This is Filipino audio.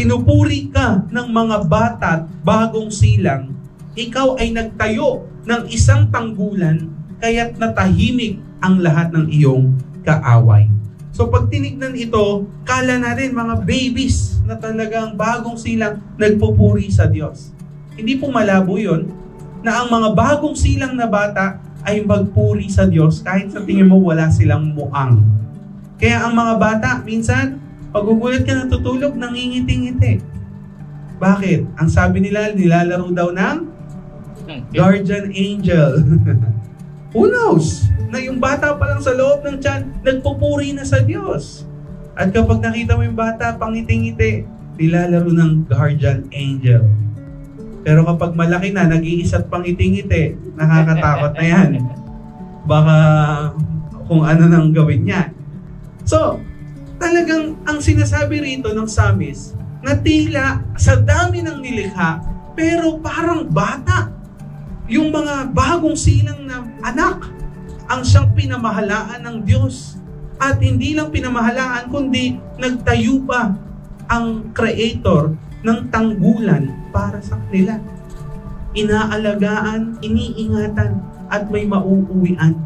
pinupuri ka ng mga bata at bagong silang, ikaw ay nagtayo ng isang tanggulan, kaya't natahimik ang lahat ng iyong kaaway. So pag tinignan ito, kala na rin mga babies na talagang bagong silang nagpupuri sa Diyos. Hindi po malabo yun na ang mga bagong silang na bata ay magpuri sa Diyos kahit sa tingin mo wala silang muang. Kaya ang mga bata, minsan, pag-ugulat ka natutulog, nangingiti-ngiti. Bakit? Ang sabi nila, nilalaro daw ng guardian angel. Who knows? Na yung bata pa lang sa loob ng tiyan, nagpupuri na sa Diyos. At kapag nakita mo yung bata, pangiti-ngiti, nilalaro ng guardian angel. Pero kapag malaki na, nag-iisa't pangiti-ngiti, nakakatakot na yan. Baka kung ano nang gawin niya. So, talagang ang sinasabi rito ng psalmist, na tila sa dami ng nilikha, pero parang bata. Yung mga bagong silang na anak, ang siyang pinamahalaan ng Diyos. At hindi lang pinamahalaan, kundi nagtayo pa ang Creator ng tanggulan para sa kanila. Inaalagaan, iniingatan, at may mauuwian.